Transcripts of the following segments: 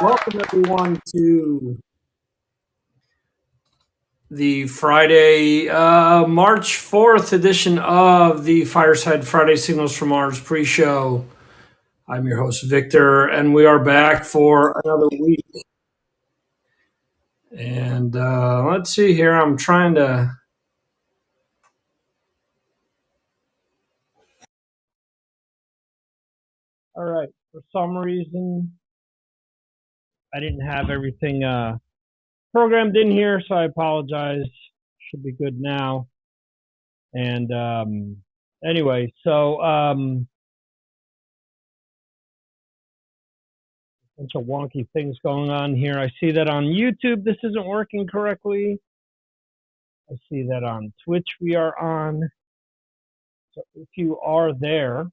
Welcome everyone to the Friday, March 4th edition of the Fireside Friday Signals from Mars pre-show. I'm your host, Victor, and we are back for another week. And let's see here. I'm trying to... All right. For some reason, I didn't have everything programmed in here, so I apologize. Should be good now. And anyway, so bunch of wonky things going on here. I see that on YouTube this isn't working correctly. I see that on Twitch we are on. So if you are there,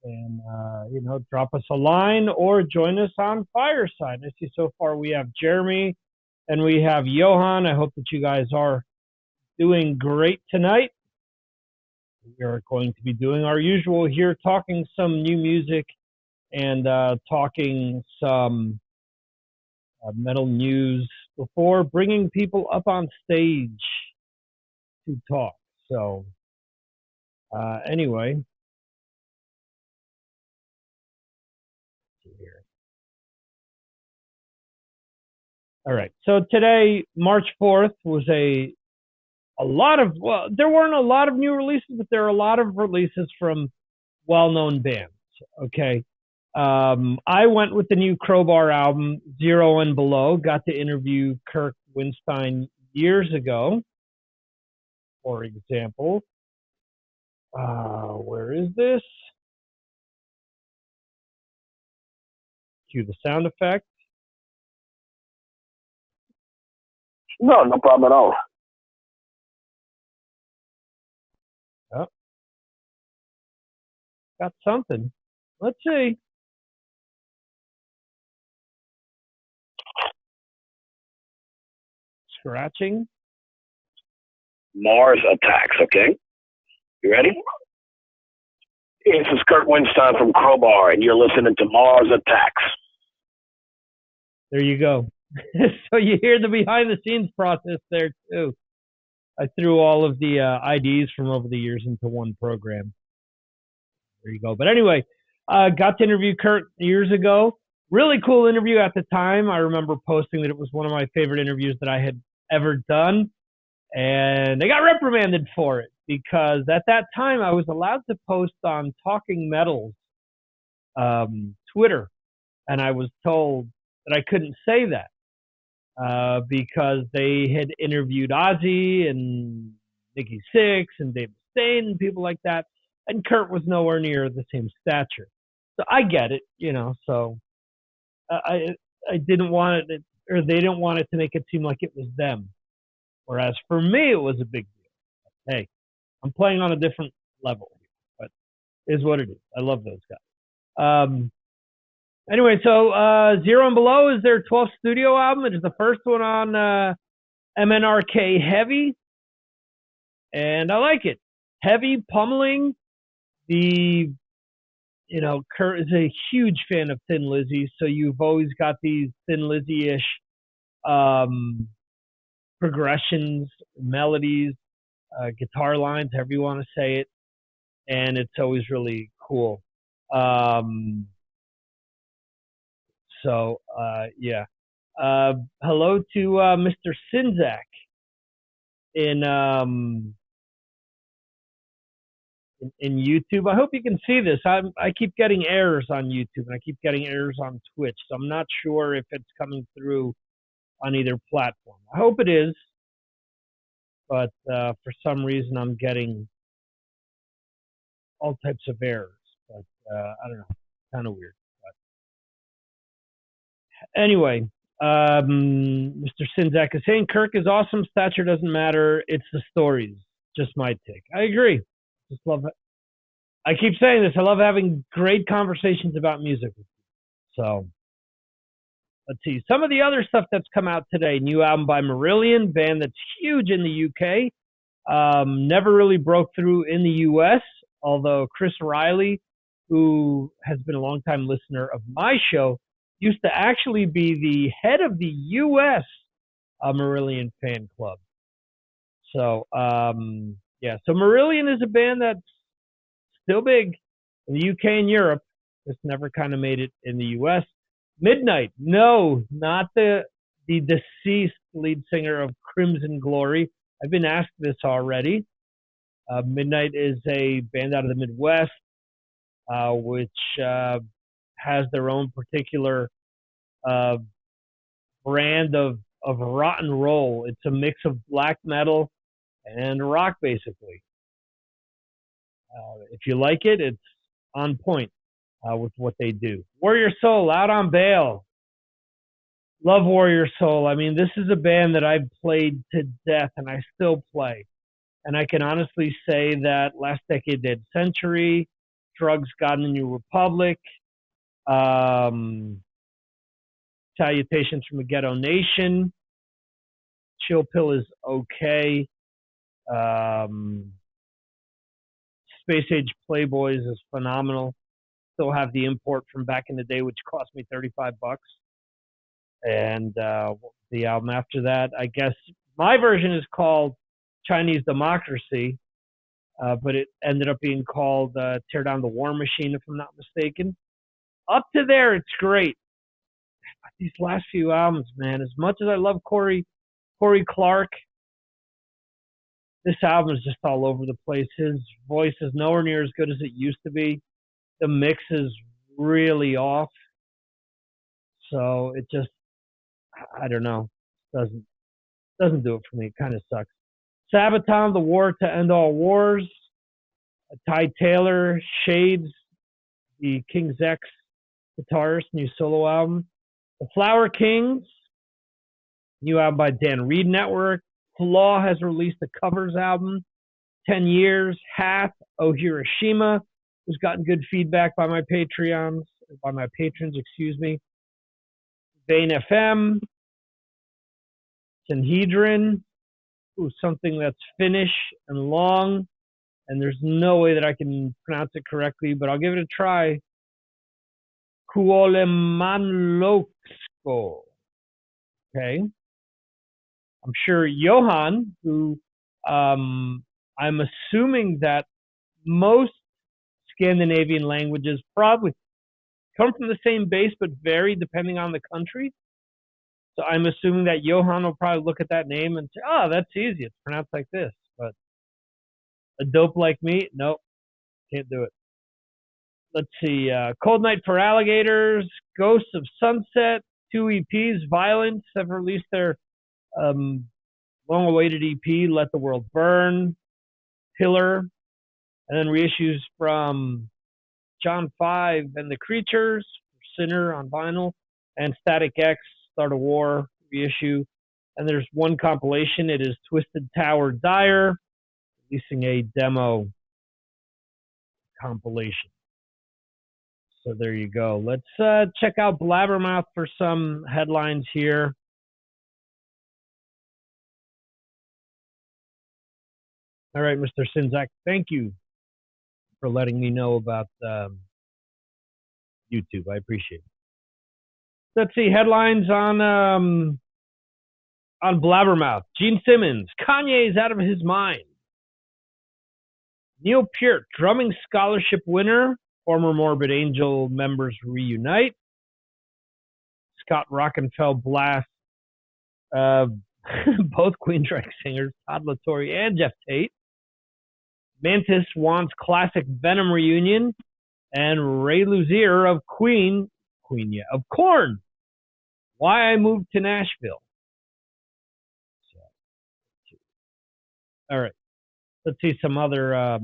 then drop us a line or join us on Fireside. I see so far we have Jeremy and we have Johan. I hope that you guys are doing great tonight. We are going to be doing our usual here, talking some new music and talking some metal news before bringing people up on stage to talk. So anyway, all right. So today, March 4th, was a lot of, well, there weren't a lot of new releases, but there are a lot of releases from well-known bands. Okay. I went with the new Crowbar album, Zero and Below. Got to interview Kirk Winstein years ago, for example. Where is this? Cue the sound effect. No problem at all. Oh. Got something. Let's see. Scratching. Mars Attacks, okay? You ready? This is Kurt Winstein from Crowbar, and you're listening to Mars Attacks. There you go. So you hear the behind-the-scenes process there, too. I threw all of the IDs from over the years into one program. There you go. But anyway, got to interview Kurt years ago. Really cool interview at the time. I remember posting that it was one of my favorite interviews that I had ever done. And they got reprimanded for it because at that time I was allowed to post on Talking Metal's Twitter. And I was told that I couldn't say that because they had interviewed Ozzy and Nikki Sixx and Dave Mustaine and people like that. And Kurt was nowhere near the same stature. So I get it, so I didn't want it, or they didn't want it to make it seem like it was them. Whereas for me, it was a big deal. Hey, I'm playing on a different level, but it is what it is. I love those guys. Anyway, so Zero and Below is their 12th studio album. It is the first one on MNRK Heavy, and I like it. Heavy, pummeling. Kurt is a huge fan of Thin Lizzy, so you've always got these Thin Lizzy-ish progressions, melodies, guitar lines, however you want to say it, and it's always really cool. Yeah. Hello to Mr. Sinzak in YouTube. I hope you can see this. I keep getting errors on YouTube and I keep getting errors on Twitch, so I'm not sure if it's coming through on either platform. I hope it is, but for some reason I'm getting all types of errors. But I don't know, kind of weird. But anyway, Mr. Sinzak is saying Kirk is awesome. Stature doesn't matter. It's the stories. Just my take. I agree. Just love it. I keep saying this. I love having great conversations about music. So let's see. Some of the other stuff that's come out today. New album by Marillion, band that's huge in the UK. Never really broke through in the US, although Chris Riley who has been a longtime listener of my show, used to actually be the head of the U.S. Marillion fan club. So, yeah. So Marillion is a band that's still big in the UK and Europe. Just never kind of made it in the US. Midnight, no, not the deceased lead singer of Crimson Glory. I've been asked this already. Midnight is a band out of the Midwest, which has their own particular brand of rock and roll. It's a mix of black metal and rock, basically. If you like it, it's on point with what they do. Warrior Soul, out on bail. Love Warrior Soul. I mean, this is a band that I've played to death, and I still play. And I can honestly say that last decade did Century, Drugs, God and the New Republic, Salutations from a Ghetto Nation, Chill Pill is okay. Space Age Playboys is phenomenal. Still have the import from back in the day, which cost me $35. And the album after that, I guess my version is called Chinese Democracy, but it ended up being called Tear Down the War Machine, if I'm not mistaken. Up to there, it's great. But these last few albums, man, as much as I love Corey Clark, this album is just all over the place. His voice is nowhere near as good as it used to be. The mix is really off. So it just, I don't know, doesn't do it for me. It kind of sucks. Sabaton, The War to End All Wars. Ty Taylor, Shades, the King's X guitarist, new solo album. The Flower Kings, new album by Dan Reed Network. Flaw has released a covers album. 10 Years, Hath, Oh Hiroshima, who's gotten good feedback by my patrons, excuse me. Vane FM, Sanhedrin, something that's Finnish and long, and there's no way that I can pronounce it correctly, but I'll give it a try. Kuolemanloksko. Okay. I'm sure Johan, who I'm assuming that most Scandinavian languages probably come from the same base but vary depending on the country. So I'm assuming that Johan will probably look at that name and say, oh, that's easy. It's pronounced like this. But a dope like me, nope, can't do it. Let's see. Cold Night for Alligators, Ghosts of Sunset, 2 EPs, Violence have released their long-awaited EP, Let the World Burn, Pillar, and then reissues from John 5 and the Creatures, Sinner on vinyl, and Static X, Start a War reissue. And there's one compilation. It is Twisted Tower Dire, releasing a demo compilation. So there you go. Let's check out Blabbermouth for some headlines here. All right, Mr. Sinzak, thank you for letting me know about YouTube. I appreciate it. Let's see headlines on Blabbermouth. Gene Simmons, Kanye's out of his mind. Neil Peart, drumming scholarship winner. Former Morbid Angel members reunite. Scott Rockenfeld blasts both Queensryche singers, Todd La Torre and Jeff Tate. Mantis wants classic Venom reunion. And Ray Luzier of Korn. Why I moved to Nashville. All right. Let's see some other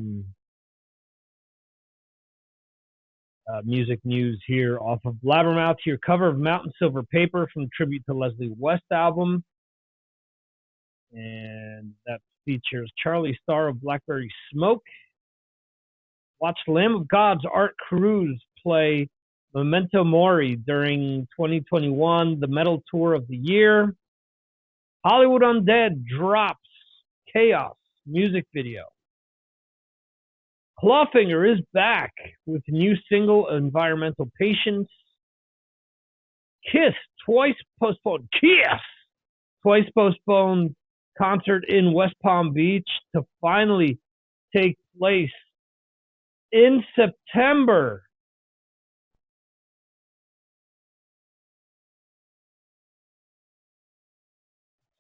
music news here off of Blabbermouth. Here, cover of Mountain Silver Paper from the Tribute to Leslie West album. And that features Charlie Starr of Blackberry Smoke. Watched Lamb of God's Art Cruz play Memento Mori during 2021, the metal tour of the year. Hollywood Undead drops Chaos music video. Clawfinger is back with new single, Environmental Patience. Kiss, twice postponed. Kiss! Twice postponed concert in West Palm Beach to finally take place in September.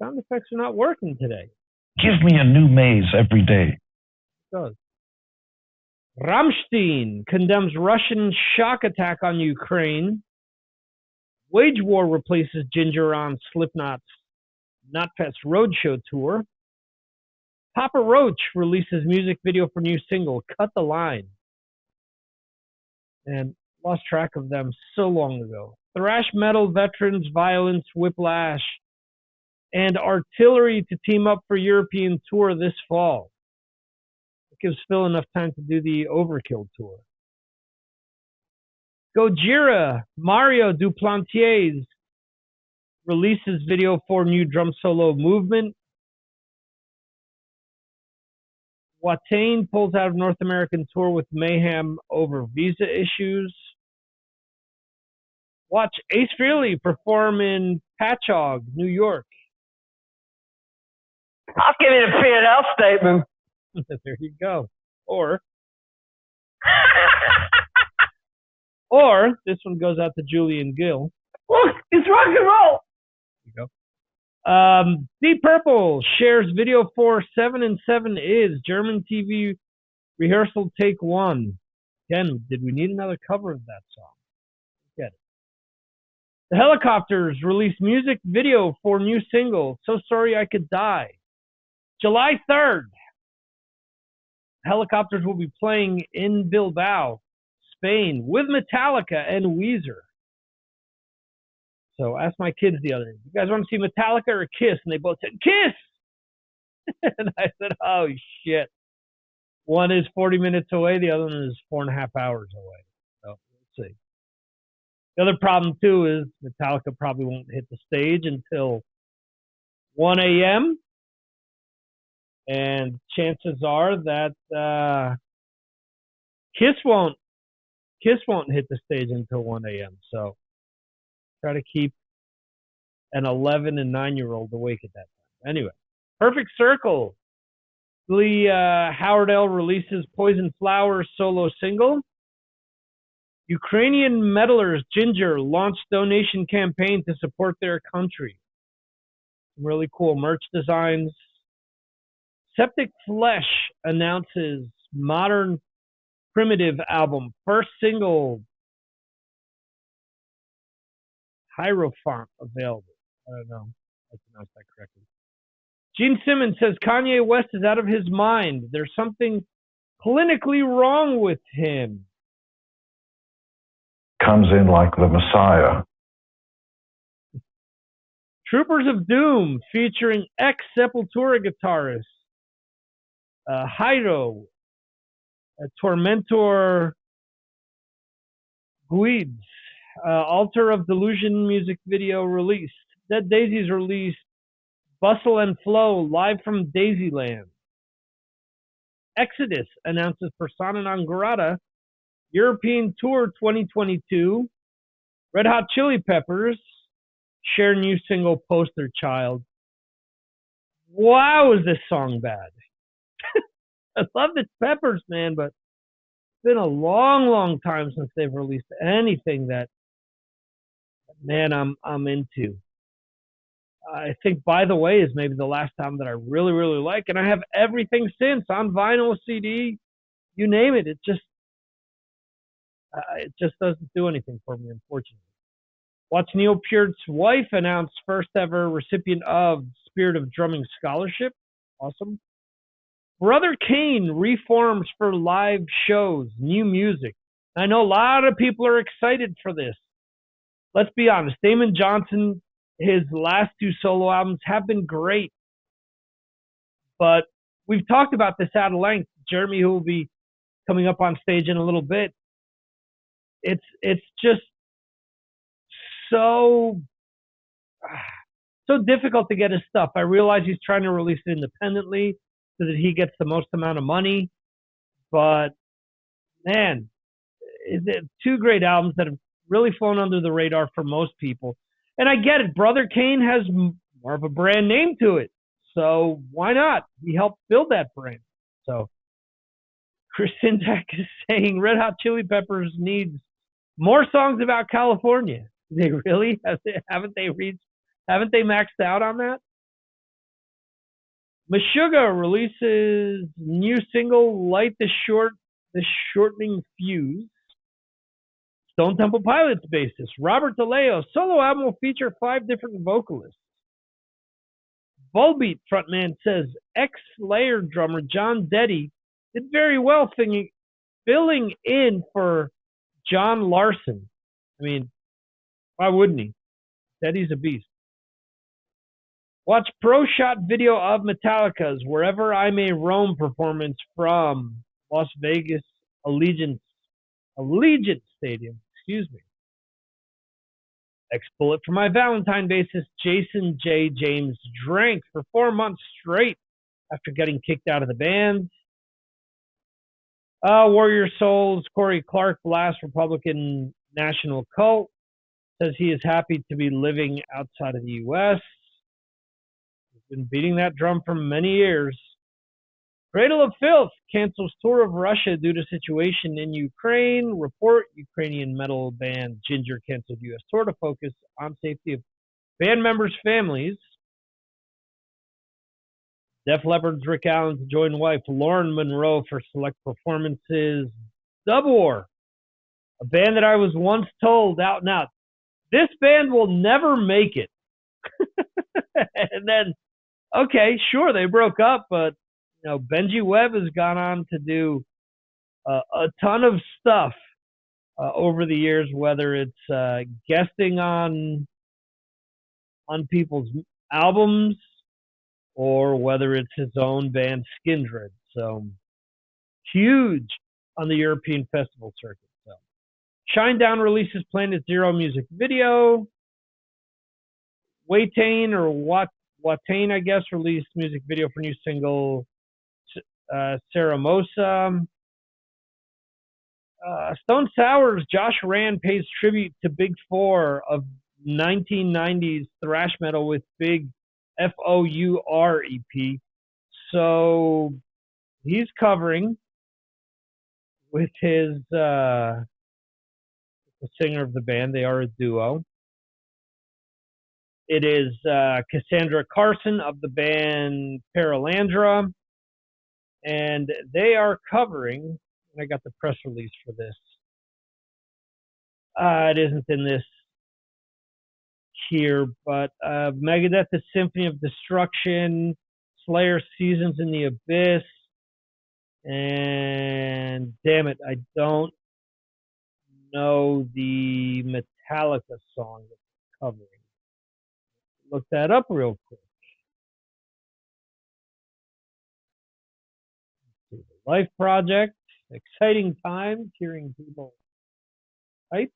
Sound effects are not working today. Give me a new maze every day. It does. Rammstein condemns Russian shock attack on Ukraine. Wage War replaces Ginger on Slipknot's Knotfest Roadshow tour. Papa Roach releases music video for new single, Cut the Line. And lost track of them so long ago. Thrash metal veterans, Violence, Whiplash, and Artillery to team up for European tour this fall. It gives Phil enough time to do the Overkill tour. Gojira, Mario Duplantier releases video for new drum solo Movement. Watain pulls out of North American tour with Mayhem over visa issues. Watch Ace Frehley perform in Patchogue, New York. I'll give you the P&L statement. There you go. Or this one goes out to Julian Gill. Look, it's rock and roll. There you go. Deep Purple shares video for 7 and 7 is German TV rehearsal take 1. Again, did we need another cover of that song? Get it. The Helicopters release music video for new single, So Sorry I Could Die. July 3rd. Helicopters will be playing in Bilbao, Spain, with Metallica and Weezer. So I asked my kids the other day, you guys want to see Metallica or Kiss? And they both said, Kiss! And I said, oh, shit. One is 40 minutes away. The other one is 4.5 hours away. So we'll see. The other problem, too, is Metallica probably won't hit the stage until 1 a.m. And chances are that Kiss won't hit the stage until 1 a.m. So try to keep an 11 and 9-year-old awake at that time. Anyway, Perfect Circle. Lee Howardell releases Poison Flowers solo single. Ukrainian meddlers Ginger launched donation campaign to support their country. Some really cool merch designs. Septic Flesh announces Modern Primitive album. First single, Hierophant, available. I don't know if I pronounced that correctly. Gene Simmons says Kanye West is out of his mind. There's something clinically wrong with him. Comes in like the Messiah. Troopers of Doom featuring ex-Sepultura guitarist Hyro, Tormentor Guides, Altar of Delusion music video released. Dead Daisies released Bustle and Flow live from Daisyland. Exodus announces Persona non grata European Tour 2022. Red Hot Chili Peppers share new single Poster Child. Wow, is this song bad? I love the Peppers, man, but it's been a long, long time since they've released anything that, man, I'm into. I think By the Way is maybe the last time that I really, really like, and I have everything since on vinyl, CD, you name it. It just doesn't do anything for me, unfortunately. Watch Neil Peart's wife announce first ever recipient of Spirit of Drumming Scholarship. Awesome. Brother Kane reforms for live shows, new music. I know a lot of people are excited for this. Let's be honest, Damon Johnson, his last 2 solo albums have been great. But we've talked about this at length. Jeremy, who will be coming up on stage in a little bit, it's just so difficult to get his stuff. I realize he's trying to release it independently so that he gets the most amount of money. But man, two great albums that have really flown under the radar for most people. And I get it. Brother Kane has more of a brand name to it. So why not? He helped build that brand. So Chris Sintak is saying Red Hot Chili Peppers needs more songs about California. They really haven't they maxed out on that? Meshuggah releases new single "Light the Shortening Fuse." Stone Temple Pilots bassist Robert DeLeo solo album will feature 5 different vocalists. Volbeat frontman says ex-Slayer drummer John Deddy did very well filling in for John Larson. I mean, why wouldn't he? Deddy's a beast. Watch pro shot video of Metallica's "Wherever I May Roam" performance from Las Vegas Allegiant Stadium. Excuse me. Ex-Bullet for My Valentine bassist Jason J. James drank for 4 months straight after getting kicked out of the band. Warrior Souls Corey Clark, last Republican National Cult, says he is happy to be living outside of the U.S. He's been beating that drum for many years. Cradle of Filth cancels tour of Russia due to situation in Ukraine. Report Ukrainian metal band Ginger canceled U.S. tour to focus on safety of band members' families. Def Leppard's Rick Allen to join wife Lauren Monroe for select performances. Dub War, a band that I was once told out and out, this band will never make it. And then, okay, sure, they broke up, but Benji Webb has gone on to do a ton of stuff over the years, whether it's guesting on people's albums or whether it's his own band Skindred. So huge on the European festival circuit. So Shinedown releases Planet Zero music video. Watain or Watain, I guess, released music video for new single Saramosa. Stone Sour's Josh Rand pays tribute to Big Four of 1990s thrash metal with Big FOUR EP. So he's covering with the singer of the band. They are a duo. It is Cassandra Carson of the band Paralandra, and they are covering, and I got the press release for this. It isn't in this here, but Megadeth, The Symphony of Destruction, Slayer, Seasons in the Abyss, and damn it, I don't know the Metallica song that it's covering. Look that up real quick. The Life Project, exciting times, hearing people hype.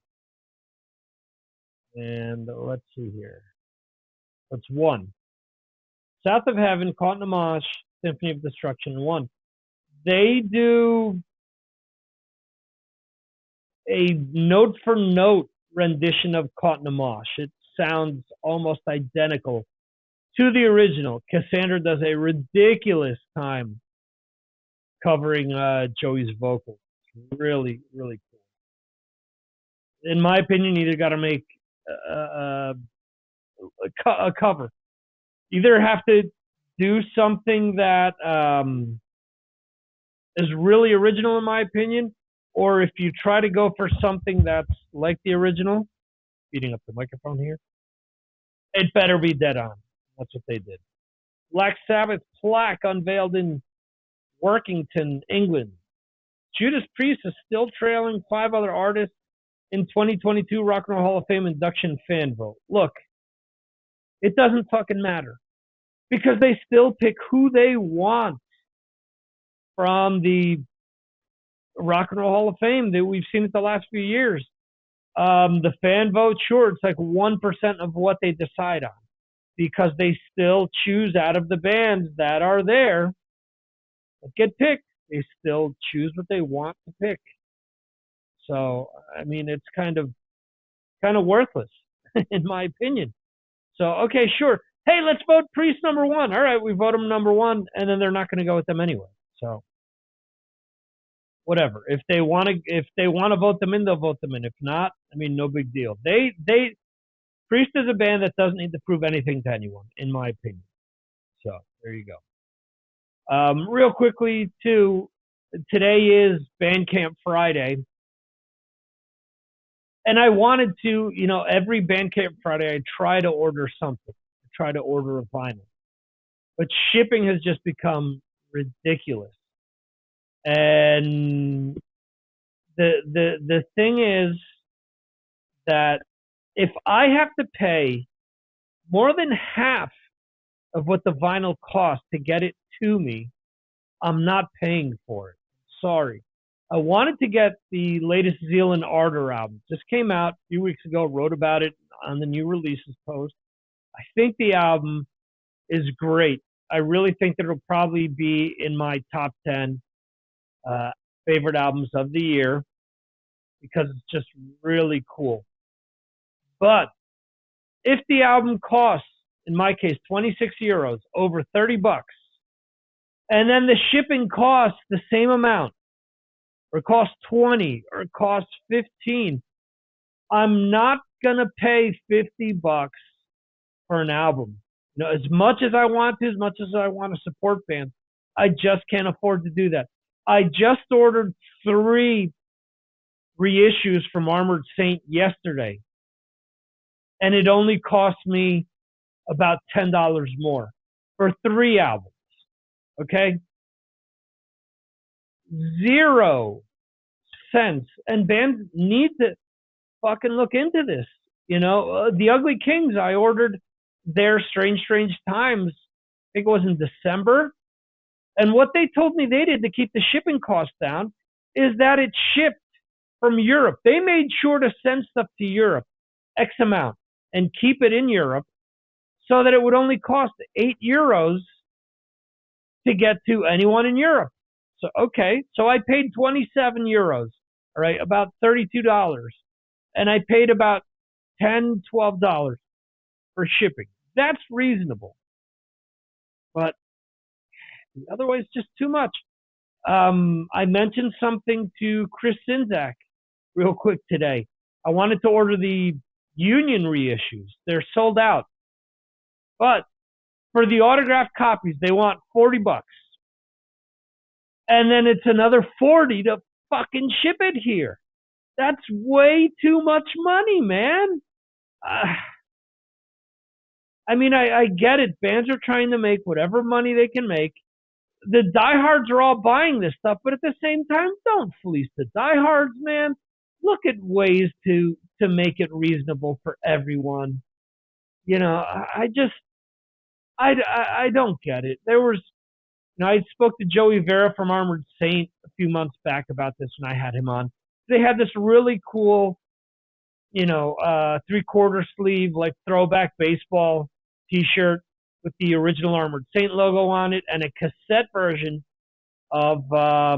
And let's see here. That's 1. South of Heaven, Caught in a Mosh, Symphony of Destruction 1. They do a note-for-note rendition of Caught in a Mosh. It sounds almost identical to the original. Cassandra does a ridiculous time covering Joey's vocals. Really, really cool. In my opinion, you either got to make a cover. Either have to do something that is really original, in my opinion, or if you try to go for something that's like the original, beating up the microphone here, it better be dead on. That's what they did. Black Sabbath plaque unveiled in Workington, England. Judas Priest is still trailing 5 other artists in 2022 Rock and Roll Hall of Fame induction fan vote. Look, it doesn't fucking matter because they still pick who they want from the Rock and Roll Hall of Fame that we've seen it the last few years. The fan vote, sure, it's like 1% of what they decide on because they still choose out of the bands that are there that get picked. They still choose what they want to pick. So I mean, it's kind of worthless in my opinion. So okay, sure. Hey, let's vote Priest number one. All right, we vote him number one, and then they're not going to go with them anyway. So whatever. If they want to vote them in, they'll vote them in. If not, I mean, no big deal. Priest is a band that doesn't need to prove anything to anyone, in my opinion. So there you go. Real quickly too, today is Bandcamp Friday. And I wanted to, every Bandcamp Friday, I try to order something. I try to order a vinyl. But shipping has just become ridiculous. And the thing is that if I have to pay more than half of what the vinyl costs to get it to me, I'm not paying for it. Sorry. I wanted to get the latest Zealand Ardor album. Just came out a few weeks ago, wrote about it on the new releases post. I think the album is great. I really think that it'll probably be in my top 10 favorite albums of the year because it's just really cool. But if the album costs, in my case, 26 euros, over 30 bucks, and then the shipping costs the same amount, or it costs 20, or it costs 15, I'm not going to pay 50 bucks for an album. As much as I want to, as much as I want to support bands, I just can't afford to do that. I just ordered 3 reissues from Armored Saint yesterday, and it only cost me about $10 more for 3 albums. Okay? 0 cents. And bands need to fucking look into this. The Ugly Kings, I ordered their Strange Times, I think it was in December. And what they told me they did to keep the shipping costs down is that it shipped from Europe. They made sure to send stuff to Europe, X amount, and keep it in Europe so that it would only cost 8 euros to get to anyone in Europe. So, okay, so I paid 27 euros, all right, about $32. And I paid about $10, $12 for shipping. That's reasonable. But otherwise, just too much. I mentioned something to Chris Sinzak real quick today. I wanted to order the Union reissues. They're sold out. But for the autographed copies, they want 40 bucks. And then it's another 40 to fucking ship it here. That's way too much money, man. I mean, I get it. Bands are trying to make whatever money they can make. The diehards are all buying this stuff, but at the same time, don't fleece the diehards, man. Look at ways to make it reasonable for everyone. I don't get it. There was, I spoke to Joey Vera from Armored Saint a few months back about this when I had him on. They had this really cool, 3/4 sleeve, like throwback baseball t-shirt with the original Armored Saint logo on it and a cassette version of, I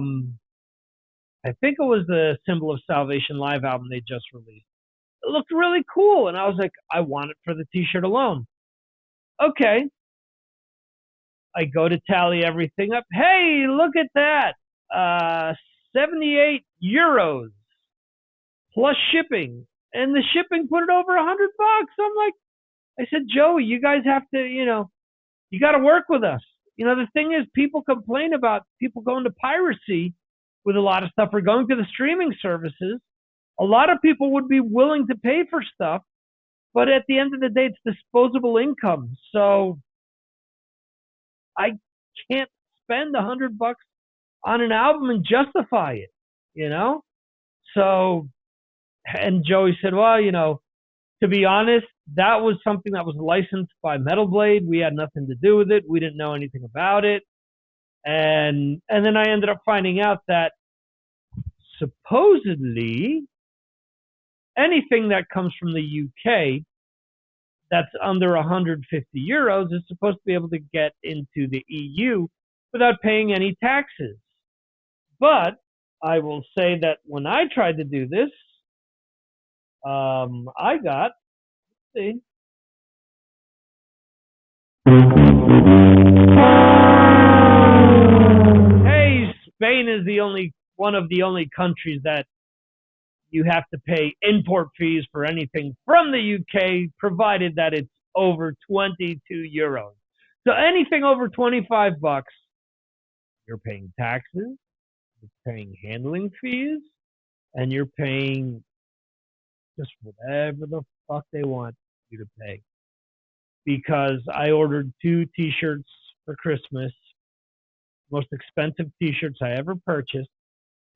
think it was the Symbol of Salvation live album they just released. It looked really cool. And I was like, I want it for the t-shirt alone. Okay. I go to tally everything up. Hey, look at that. 78 euros plus shipping. And the shipping put it over $100. I'm like, I said, Joey, you guys have to, you got to work with us. The thing is, people complain about people going to piracy with a lot of stuff or going to the streaming services. A lot of people would be willing to pay for stuff, but at the end of the day, it's disposable income. So I can't spend $100 on an album and justify it, So, and Joey said, well, to be honest, that was something that was licensed by Metal Blade. We had nothing to do with it. We didn't know anything about it. And then I ended up finding out that supposedly anything that comes from the UK that's under 150 euros is supposed to be able to get into the EU without paying any taxes. But I will say that when I tried to do this, I got, let's see, hey, Spain is one of the only countries that you have to pay import fees for anything from the UK, provided that it's over 22 euros. So anything over 25 bucks, you're paying taxes, you're paying handling fees, and you're paying just whatever the fuck they want you to pay. Because I ordered 2 t-shirts for Christmas, most expensive t-shirts I ever purchased,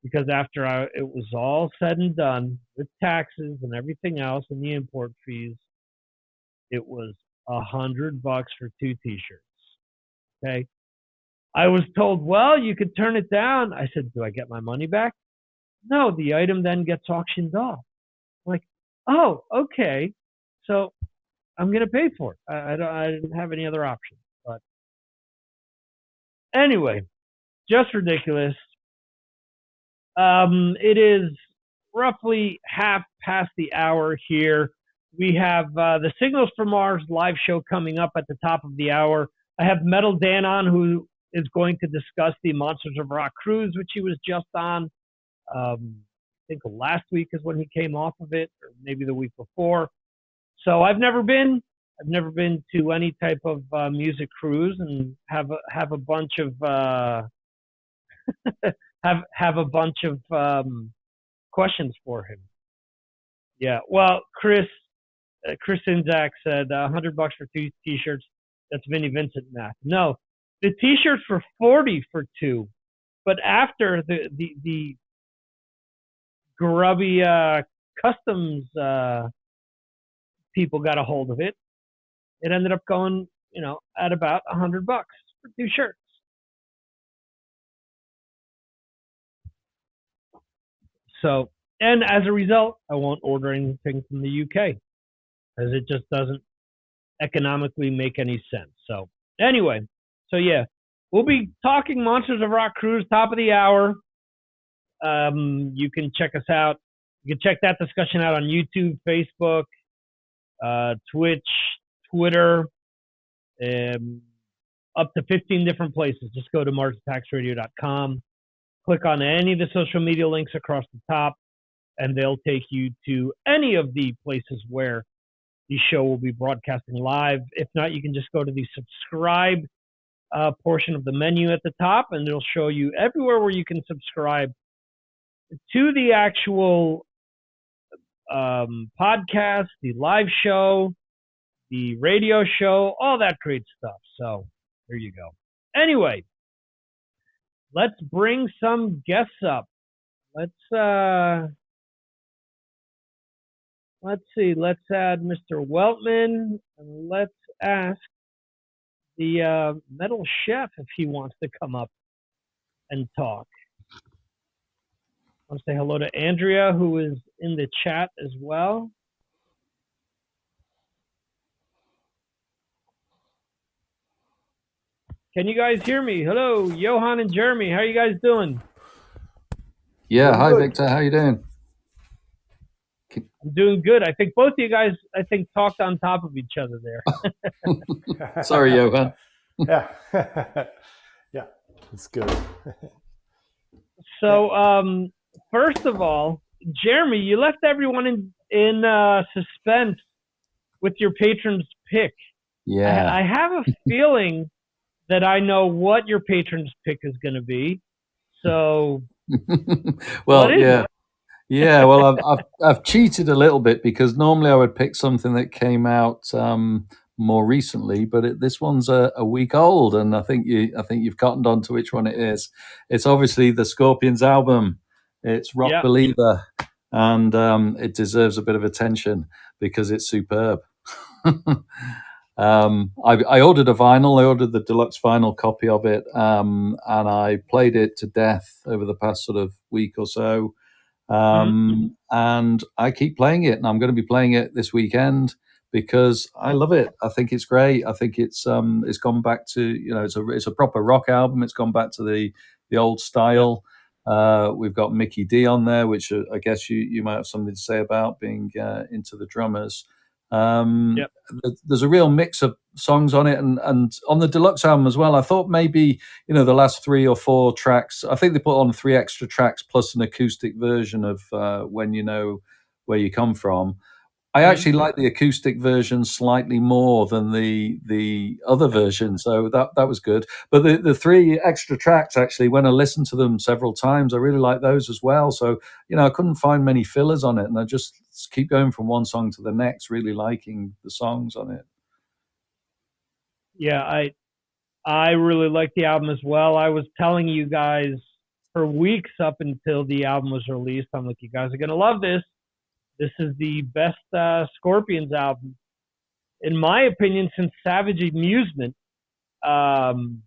because after it was all said and done with taxes and everything else and the import fees, it was $100 for 2 t-shirts. Okay. I was told, well, you could turn it down. I said, do I get my money back? No, the item then gets auctioned off. I'm like, oh, okay. So I'm going to pay for it. I didn't have any other option. But anyway, just ridiculous. It is roughly half past the hour here. We have the Signals from Mars live show coming up at the top of the hour. I have Metal Dan on, who is going to discuss the Monsters of Rock cruise, which he was just on. I think last week is when he came off of it, or maybe the week before. So I've never been to any type of music cruise, and have a bunch of have a bunch of questions for him. Yeah, well, Chris Inzak said $100 for 2 t-shirts. That's Vinnie Vincent math. No, the t-shirts were $40 for 2, but after the grubby customs people got a hold of it, it ended up going, at about $100 for 2 shirts. So, and as a result, I won't order anything from the UK, as it just doesn't economically make any sense. So anyway, yeah, we'll be talking Monsters of Rock Cruise, top of the hour. You can check us out. You can check that discussion out on YouTube, Facebook, Twitch, Twitter, up to 15 different places. Just go to MarsAttacksRadio.com, click on any of the social media links across the top, and they'll take you to any of the places where the show will be broadcasting live. If not, you can just go to the subscribe portion of the menu at the top, and it'll show you everywhere where you can subscribe to the actual podcast, the live show, the radio show, all that great stuff. So there you go. Anyway, let's bring some guests up. Let's see. Let's add Mr. Weltman, and let's ask the Metal Chef if he wants to come up and talk. I want to say hello to Andrea, who is in the chat as well. Can you guys hear me? Hello, Johan and Jeremy. How are you guys doing? Yeah, hi Victor. How you doing? I'm doing good. I think both of you guys, talked on top of each other there. Sorry, Johan. Yeah. Yeah, it's good. So, first of all, Jeremy, you left everyone in suspense with your patron's pick. Yeah. I have a feeling that I know what your patron's pick is going to be. So, well, yeah. Yeah, well, I've cheated a little bit, because normally I would pick something that came out more recently, but this one's a week old, and I think you've cottoned on to which one it is. It's obviously the Scorpions album. It's Rock Believer, and it deserves a bit of attention because it's superb. I ordered a vinyl. I ordered the deluxe vinyl copy of it, and I played it to death over the past sort of week or so. And I keep playing it, and I'm going to be playing it this weekend because I love it. I think it's great. I think it's gone back to, it's a proper rock album. It's gone back to the old style. We've got Mickey D on there, which I guess you might have something to say about, being into the drummers. Yep. There's a real mix of songs on it, and on the deluxe album as well. I thought maybe, the last 3 or 4 tracks, I think they put on 3 extra tracks plus an acoustic version of When You Know Where You Come From. I actually like the acoustic version slightly more than the other version, so that was good. But the 3 extra tracks, actually, when I listened to them several times, I really like those as well. So, I couldn't find many fillers on it, and I just keep going from one song to the next, really liking the songs on it. Yeah, I really like the album as well. I was telling you guys for weeks up until the album was released, I'm like, you guys are going to love this. This is the best Scorpions album, in my opinion, since Savage Amusement. And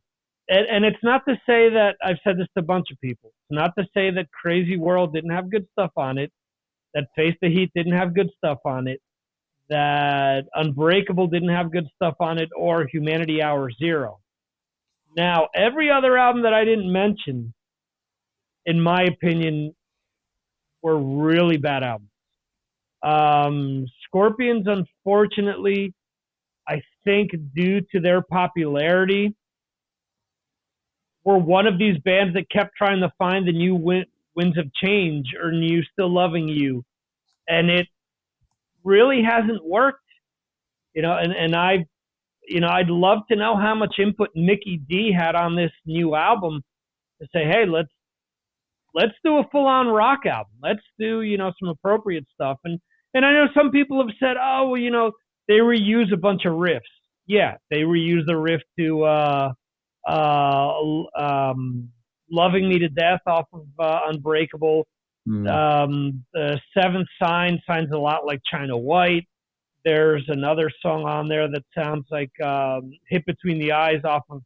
it's not to say that, I've said this to a bunch of people, it's not to say that Crazy World didn't have good stuff on it, that Face the Heat didn't have good stuff on it, that Unbreakable didn't have good stuff on it, or Humanity Hour Zero. Now, every other album that I didn't mention, in my opinion, were really bad albums. Scorpions, unfortunately, I think due to their popularity, were one of these bands that kept trying to find the new winds of change or new Still Loving You, and it really hasn't worked. And I'd love to know how much input Mickey D had on this new album to say, hey, let's do a full-on rock album. Let's do, some appropriate stuff. And I know some people have said, oh, well, they reuse a bunch of riffs. Yeah, they reuse the riff to Loving Me to Death off of Unbreakable. The Seventh sounds a lot like China White. There's another song on there that sounds like Hit Between the Eyes off of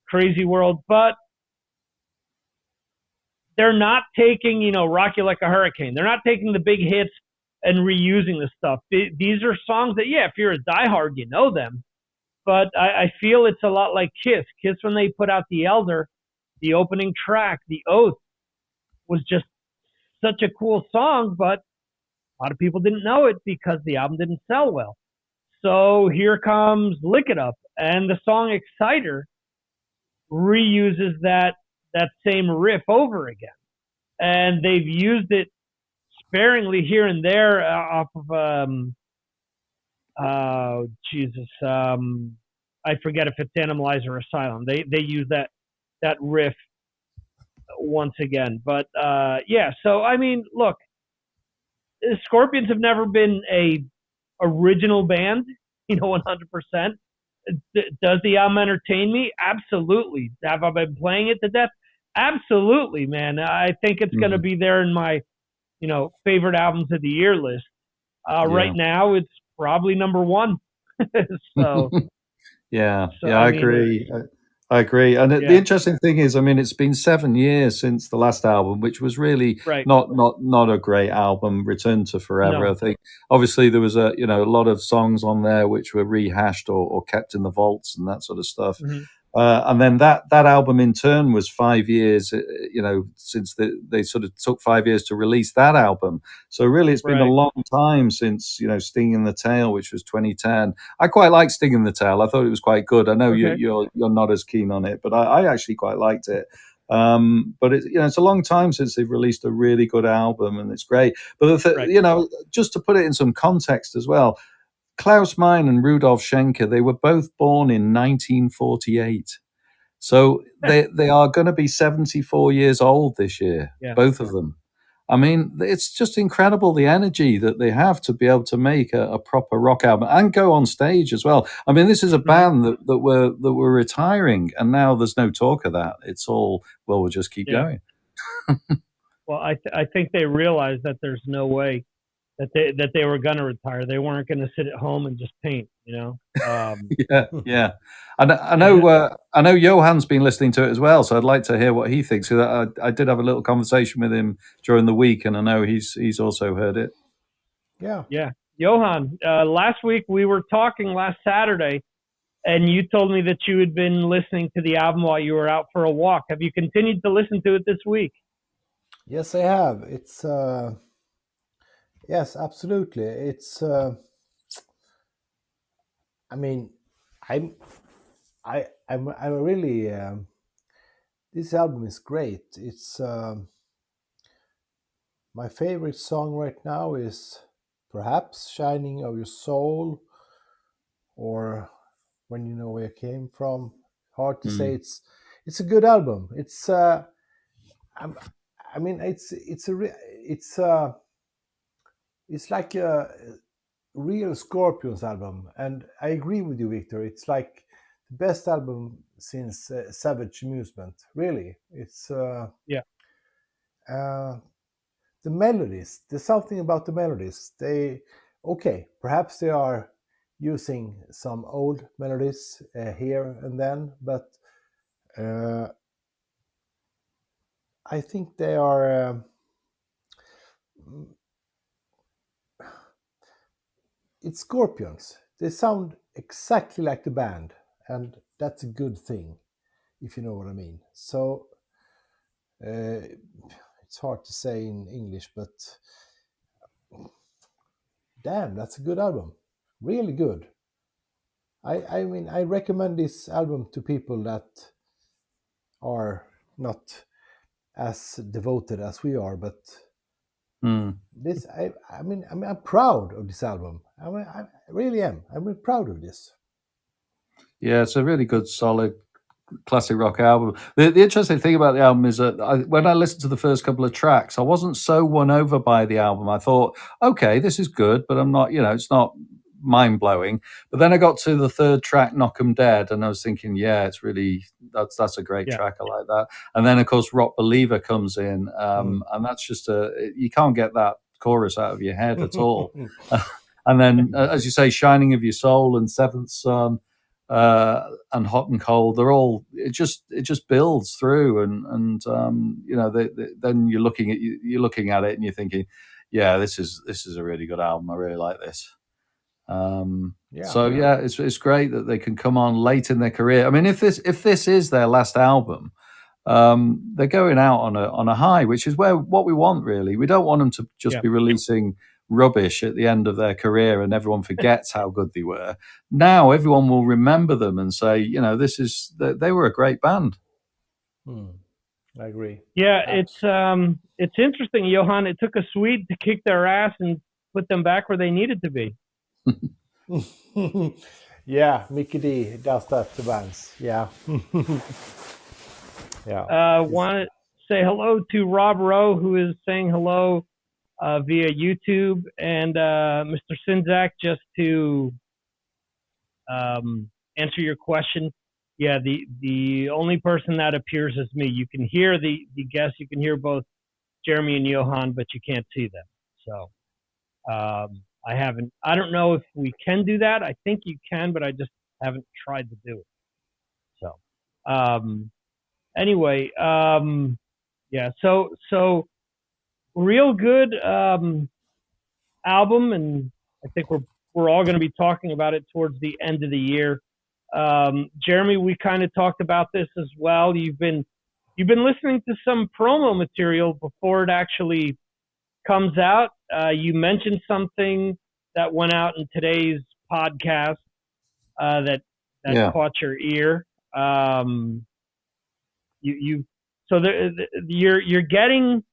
Crazy World. But they're not taking, Rock You Like a Hurricane. They're not taking the big hits and reusing the stuff. These are songs that, yeah, if you're a diehard, you know them. But I feel it's a lot like Kiss. Kiss, when they put out The Elder, the opening track, The Oath, was just such a cool song, but a lot of people didn't know it because the album didn't sell well. So here comes Lick It Up, and the song Exciter reuses that same riff over again. And they've used it sparingly here and there off of I forget if it's Animalizer or Asylum. They use that riff once again. But yeah, so I mean, look, Scorpions have never been a original band, 100%. Does the album entertain me? Absolutely. Have I been playing it to death? Absolutely, man. I think it's going to be there in my favorite albums of the year list. Right now, it's probably number 1. So, I agree. I agree. And the interesting thing is, I mean, it's been 7 years since the last album, which was really not a great album. Return to Forever. No. I think obviously there was a lot of songs on there which were rehashed or kept in the vaults and that sort of stuff. Mm-hmm. And then that album in turn was 5 years, since they sort of took 5 years to release that album. So really it's been a long time since, Sting in the Tail, which was 2010. I quite like Sting in the Tail. I thought it was quite good. I know you're not as keen on it, but I actually quite liked it. But it's a long time since they've released a really good album, and it's great. But just to put it in some context as well, Klaus Meine and Rudolf Schenker, they were both born in 1948. So they are going to be 74 years old this year, both of them. I mean, it's just incredible the energy that they have to be able to make a proper rock album and go on stage as well. I mean, this is a band that were retiring, and now there's no talk of that. It's all, well, we'll just keep going. Well, I think they realized that there's no way that they were going to retire. They weren't going to sit at home and just paint, Yeah. And I know Johan's been listening to it as well, so I'd like to hear what he thinks. I did have a little conversation with him during the week, and I know he's also heard it. Yeah. Johan, last week we were talking last Saturday, and you told me that you had been listening to the album while you were out for a walk. Have you continued to listen to it this week? Yes, I have. It's yes, absolutely. It's I mean, I'm I'm really this album is great. It's my favorite song right now is perhaps "Shining of Your Soul" or "When You Know Where You Came From." Hard to say. Mm. It's a good album. It's I'm, I mean it's like a real Scorpions album, and I agree with you, Victor. It's like the best album since Savage Amusement. Really, it's Yeah. the melodies. There's something about the melodies. Perhaps they are using some old melodies here and then, but I think they are. It's Scorpions. They sound exactly like the band, and that's a good thing, if you know what I mean. So it's hard to say in English, but damn, that's a good album. Really good. I mean, I recommend this album to people that are not as devoted as we are, but this, I'm proud of this album. I really am. I'm really proud of this. Yeah, it's a really good, solid classic rock album. The interesting thing about the album is that when I listened to the first couple of tracks, I wasn't so won over by the album. I thought, okay, this is good, but I'm not, it's not mind blowing. But then I got to the third track, Knock 'Em Dead, and I was thinking, yeah, it's really, that's a great track. I like that. And then, of course, Rock Believer comes in, and that's just you can't get that chorus out of your head at all. And then, as you say, Shining of Your Soul and Seventh Son, and Hot and Cold, they're all, it just builds through, and then you're looking at it and you're thinking, yeah, this is a really good album. I really like this. It's great that they can come on late in their career. I mean, if this is their last album, they're going out on a high, which is what we want, really. We don't want them to just be releasing rubbish at the end of their career and everyone forgets how good they were. Now everyone will remember them and say, they were a great band. I agree. Yeah, it's interesting, Johan. It took a Swede to kick their ass and put them back where they needed to be. Yeah, Mickey D does that to bands. Yeah. Yeah. Want to say hello to Rob Rowe, who is saying hello via YouTube, and Mr. Sinzak, just to answer your question. Yeah, the only person that appears is me. You can hear the guests. You can hear both Jeremy and Johan, but you can't see them. So I don't know if we can do that. I think you can, but I just haven't tried to do it. So anyway, yeah. So real good album, and I think we're all going to be talking about it towards the end of the year. Jeremy, we kind of talked about this as well. You've been listening to some promo material before it actually comes out. You mentioned something that went out in today's podcast that caught your ear. You're getting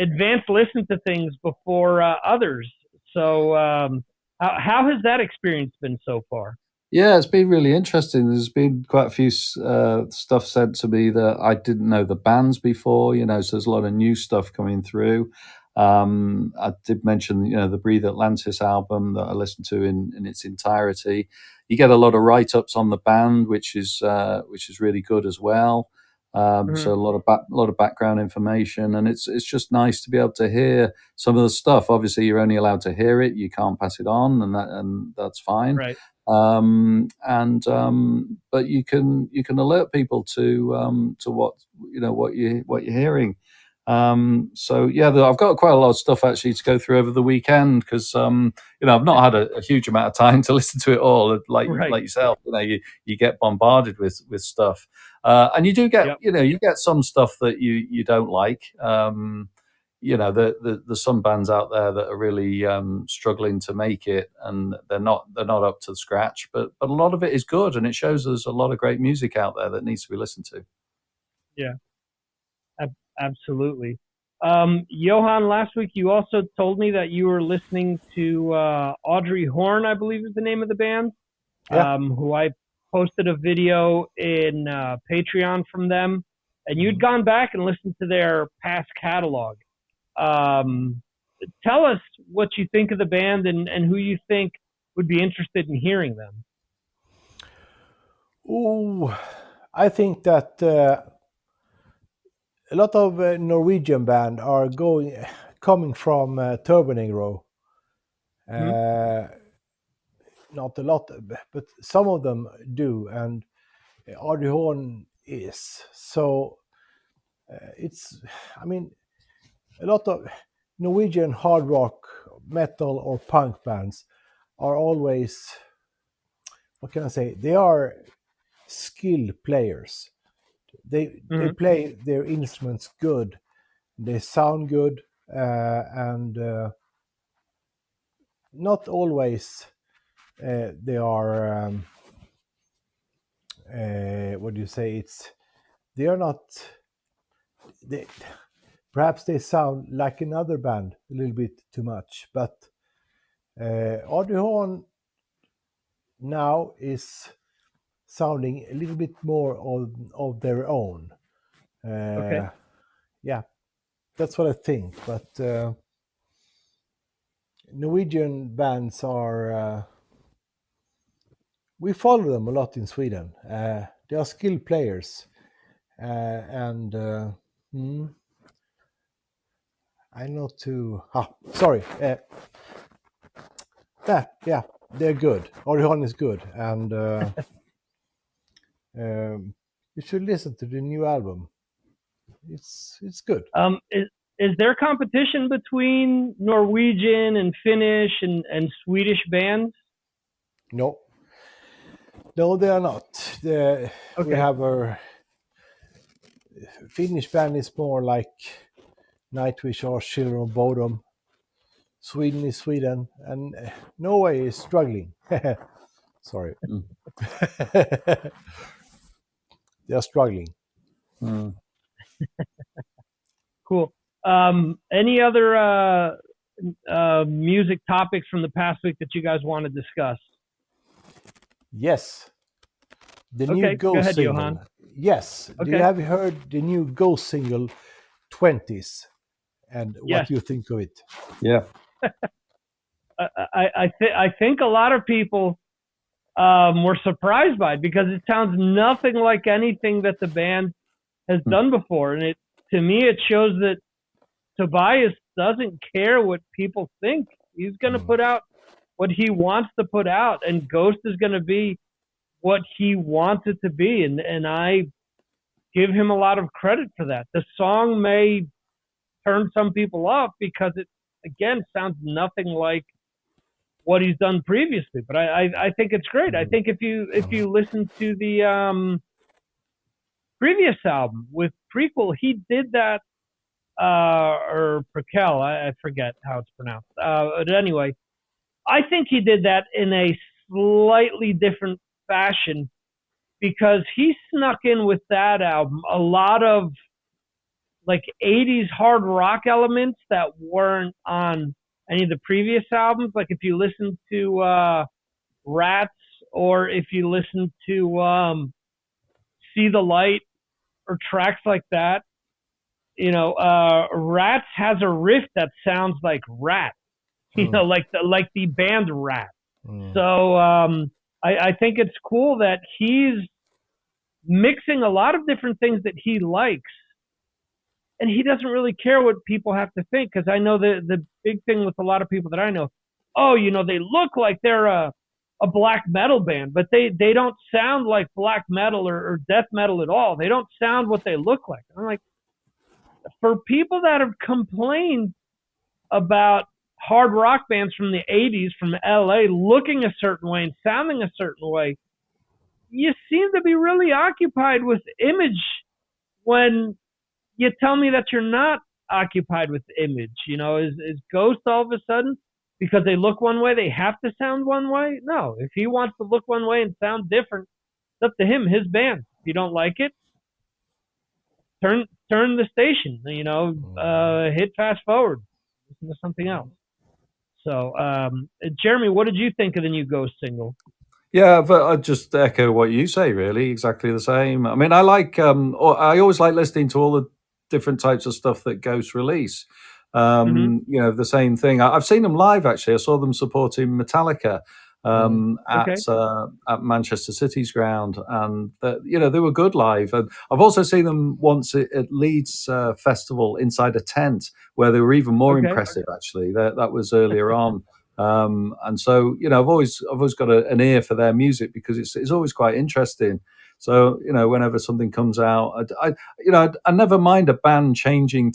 advanced listen to things before others. So how has that experience been so far? Yeah, it's been really interesting. There's been quite a few stuff sent to me that I didn't know the bands before, so there's a lot of new stuff coming through. I did mention, the Breathe Atlantis album that I listened to in its entirety. You get a lot of write-ups on the band, which is really good as well. So a lot of background information, and it's just nice to be able to hear some of the stuff. Obviously, you're only allowed to hear it; you can't pass it on, and that's fine. Right. But you can alert people to what you're hearing. I've got quite a lot of stuff actually to go through over the weekend because I've not had a huge amount of time to listen to it all. Like yourself, you get bombarded with stuff, and you do get you get some stuff that you don't like. there's some bands out there that are really struggling to make it, and they're not up to scratch. But a lot of it is good, and it shows there's a lot of great music out there that needs to be listened to. Yeah, absolutely. Johan, last week you also told me that you were listening to Audrey Horn, I believe is the name of the band, who I posted a video in Patreon from them, and you'd gone back and listened to their past catalog. Tell us what you think of the band and who you think would be interested in hearing them. Oh, I think that a lot of Norwegian band are coming from Turbonegro. Not a lot, but some of them do, and Audrey Horn is. So a lot of Norwegian hard rock, metal, or punk bands are always, what can I say? They are skilled players. They play their instruments good. They sound good, and not always they are. What do you say? They are not. Perhaps they sound like another band a little bit too much, but Audrey Horn now is sounding a little bit more of their own. Okay. Yeah, that's what I think. But Norwegian bands are. We follow them a lot in Sweden. They are skilled players, and I know too. Sorry. Yeah, they're good. Orion is good, and you should listen to the new album. It's good. Is there competition between Norwegian and Finnish and Swedish bands? No, they are not. Okay. We have a Finnish band is more like Nightwish or Children of Bodom. Sweden is Sweden, and Norway is struggling. Sorry. They are struggling. Cool. Any other music topics from the past week that you guys want to discuss? Yes. The new Ghost single. Johan. Yes. Okay. Have you heard the new Ghost single, 20s? And what do you think of it? Yeah. I think a lot of people were surprised by it because it sounds nothing like anything that the band has done before. And to me, it shows that Tobias doesn't care what people think. He's going to put out what he wants to put out, and Ghost is going to be what he wants it to be. And I give him a lot of credit for that. The song may turn some people off because it, again, sounds nothing like what he's done previously. But I think it's great. I think if you listen to the previous album with Prequel, he did that, or Prequel, I forget how it's pronounced. But anyway, I think he did that in a slightly different fashion because he snuck in with that album a lot of like 80s hard rock elements that weren't on any of the previous albums. Like if you listen to Rats, or if you listen to See the Light, or tracks like that, Rats has a riff that sounds like Rat, like the band Rat. So I think it's cool that he's mixing a lot of different things that he likes, and he doesn't really care what people have to think. Because I know the big thing with a lot of people that I know, they look like they're a black metal band, but they don't sound like black metal or death metal at all. They don't sound what they look like. I'm like, for people that have complained about hard rock bands from the 80s from LA looking a certain way and sounding a certain way, you seem to be really occupied with image when you tell me that you're not occupied with image. Is Ghost all of a sudden, because they look one way, they have to sound one way? No. If he wants to look one way and sound different, it's up to him, his band. If you don't like it, turn the station. Hit fast forward, listen to something else. So, Jeremy, what did you think of the new Ghost single? Yeah, but I just echo what you say, really, exactly the same. I mean, I always like listening to all the different types of stuff that Ghost release. The same thing. I've seen them live, actually. I saw them supporting Metallica at Manchester City's ground, and they were good live. And I've also seen them once at Leeds Festival inside a tent, where they were even more impressive. Actually, that was earlier on. And so, I've always got an ear for their music because it's always quite interesting. So, whenever something comes out, I never mind a band changing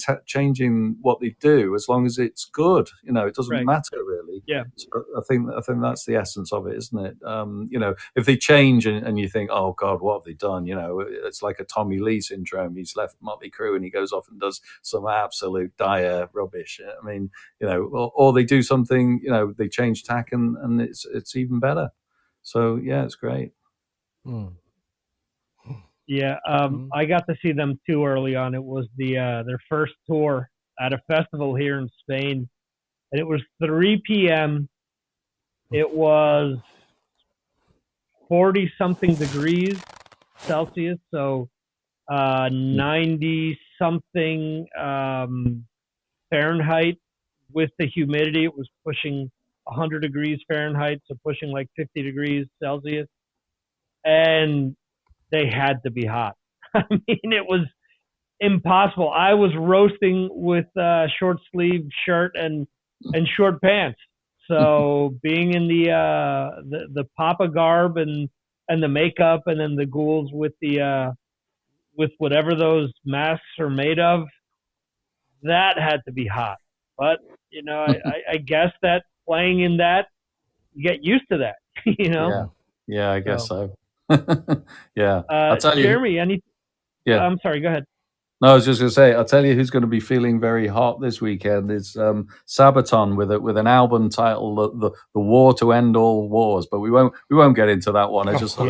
what they do as long as it's good. It doesn't matter really. Yeah. So I think that's the essence of it, isn't it? If they change and you think, oh God, what have they done? It's like a Tommy Lee syndrome. He's left Motley Crue and he goes off and does some absolute dire rubbish. I mean, or they do something, they change tack and it's even better. So yeah, it's great. Yeah, I got to see them too early on. It was their first tour at a festival here in Spain, and it was 3 p.m. It was 40-something degrees Celsius, so 90-something Fahrenheit. With the humidity, it was pushing 100 degrees Fahrenheit, so pushing like 50 degrees Celsius. And they had to be hot. I mean, it was impossible. I was roasting with a short sleeve shirt and short pants. So being in the Papa garb and the makeup and then the ghouls with with whatever those masks are made of, that had to be hot. But I guess that playing in that, you get used to that. Yeah, I guess so. Yeah. I'll tell you, Jeremy, yeah. I'm sorry, go ahead. No, I was just going to say, I'll tell you who's going to be feeling very hot this weekend is Sabaton with an album titled "The War to End All Wars," but we won't get into that one. I just no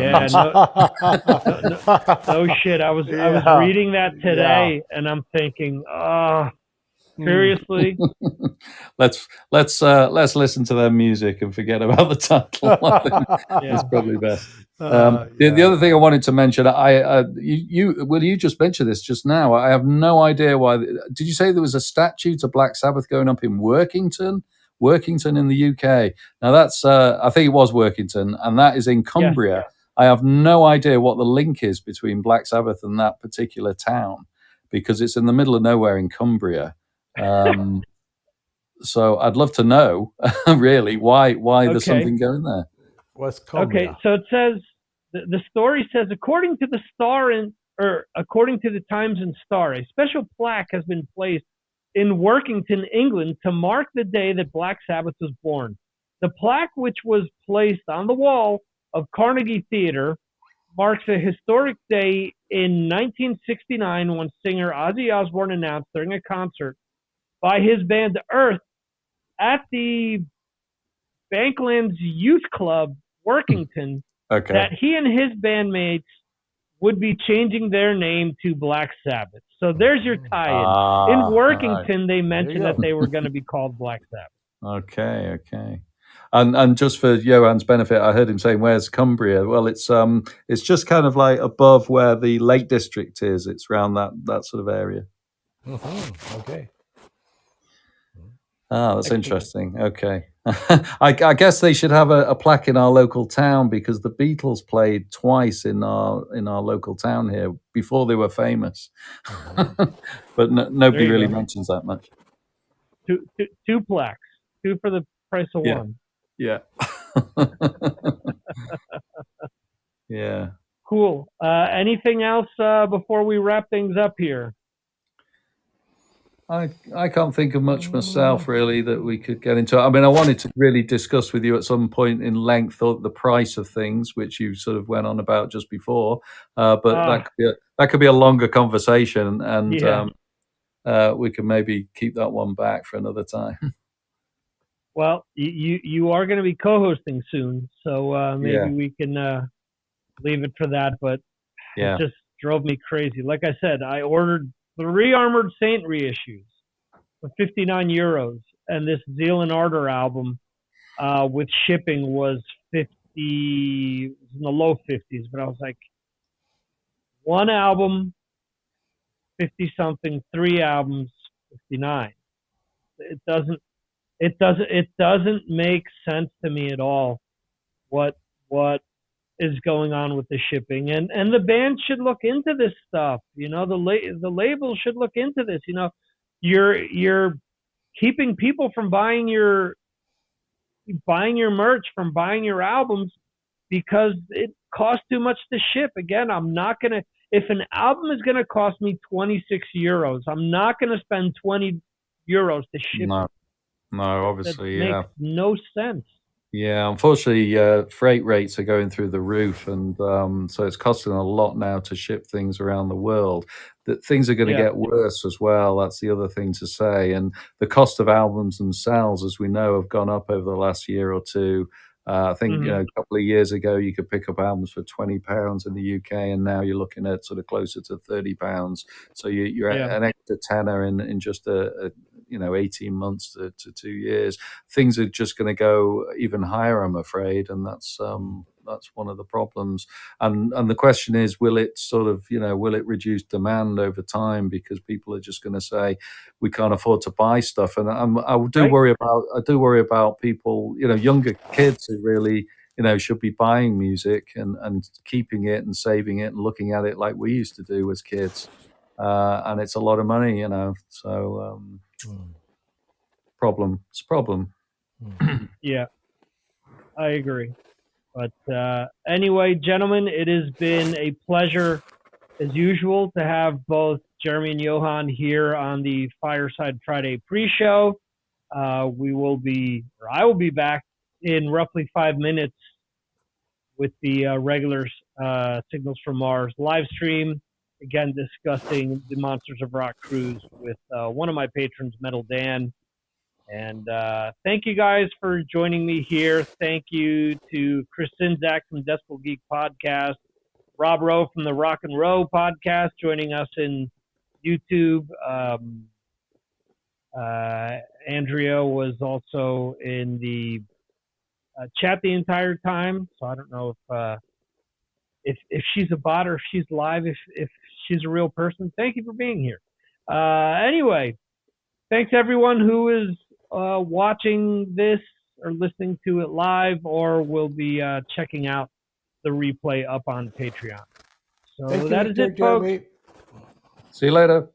shit. I was reading that today, and I'm thinking, seriously? Let's listen to their music and forget about the title. That's probably best. The other thing I wanted to mention, you just mentioned this just now. I have no idea why. Did you say there was a statue to Black Sabbath going up in Workington in the UK? Now that's I think it was Workington, and that is in Cumbria. Yeah. I have no idea what the link is between Black Sabbath and that particular town because it's in the middle of nowhere in Cumbria. So I'd love to know really why there's something going there. Okay, so it says the story says according to the Times and Star, a special plaque has been placed in Workington, England, to mark the day that Black Sabbath was born. The plaque, which was placed on the wall of Carnegie Theatre, marks a historic day in 1969 when singer Ozzy Osbourne announced during a concert by his band Earth at the Banklands Youth Club, Workington, that he and his bandmates would be changing their name to Black Sabbath. So there's your tie-in. In Workington, they mentioned that they were going to be called Black Sabbath. Okay. And just for Johan's benefit, I heard him saying, "Where's Cumbria?" Well, it's just kind of like above where the Lake District is. It's around that sort of area. Okay. Oh, that's interesting. Okay. I guess they should have a plaque in our local town because the Beatles played twice in our local town here before they were famous. But nobody really mentions that much. Two plaques, two for the price of one. Yeah. Yeah. Cool. Anything else before we wrap things up here? I can't think of much myself, really, that we could get into. I mean, I wanted to really discuss with you at some point in length the price of things, which you sort of went on about just before. But that could be a longer conversation. And we can maybe keep that one back for another time. Well, you are going to be co-hosting soon, so maybe we can leave it for that. But it just drove me crazy. Like I said, I ordered 3 Armored Saint reissues for €59, and this Zealand Ardor album with shipping was 50, in the low 50s. But I was like, 1 album, 50 something, 3 albums, 59. It doesn't make sense to me at all what is going on with the shipping, and the band should look into this stuff. You know, the label should look into this. You know, you're keeping people from buying your merch, from buying your albums, because it costs too much to ship. Again, I'm not gonna, if an album is gonna cost me €26, I'm not gonna spend €20 to ship it. No, obviously, that makes no sense. Yeah, unfortunately, freight rates are going through the roof, and so it's costing a lot now to ship things around the world. That things are going to get worse as well. That's the other thing to say. And the cost of albums themselves, as we know, have gone up over the last year or two. I think a couple of years ago you could pick up albums for £20 in the UK, and now you're looking at sort of closer to £30. So you're an extra tenner in just a 18 months to 2 years. Things are just going to go even higher, I'm afraid, and that's one of the problems. And the question is, will it sort of, will it reduce demand over time, because people are just going to say we can't afford to buy stuff? And I do worry about people, younger kids who really should be buying music and keeping it and saving it and looking at it like we used to do as kids. And it's a lot of money, so it's a problem. Yeah, I agree. But anyway, gentlemen, it has been a pleasure, as usual, to have both Jeremy and Johan here on the Fireside Friday pre-show. I will be back in roughly 5 minutes with the regular Signals from Mars live stream, again discussing the Monsters of Rock cruise with one of my patrons, Metal Dan. And thank you guys for joining me here. Thank you to Chris Sinzak from Decibel Geek Podcast, Rob Rowe from the Rock and Row Podcast joining us in YouTube. Andrea was also in the chat the entire time, so I don't know if she's a bot or if she's live, if she's a real person. Thank you for being here. Anyway, thanks everyone who is watching this or listening to it live, or will be checking out the replay up on Patreon. So that is it, folks. Jeremy. See you later.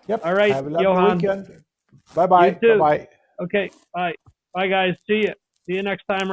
Yep. All right, have a lovely Johan. weekend. Bye-bye. You too. Bye-bye. Okay, bye. Bye, guys. See you next time.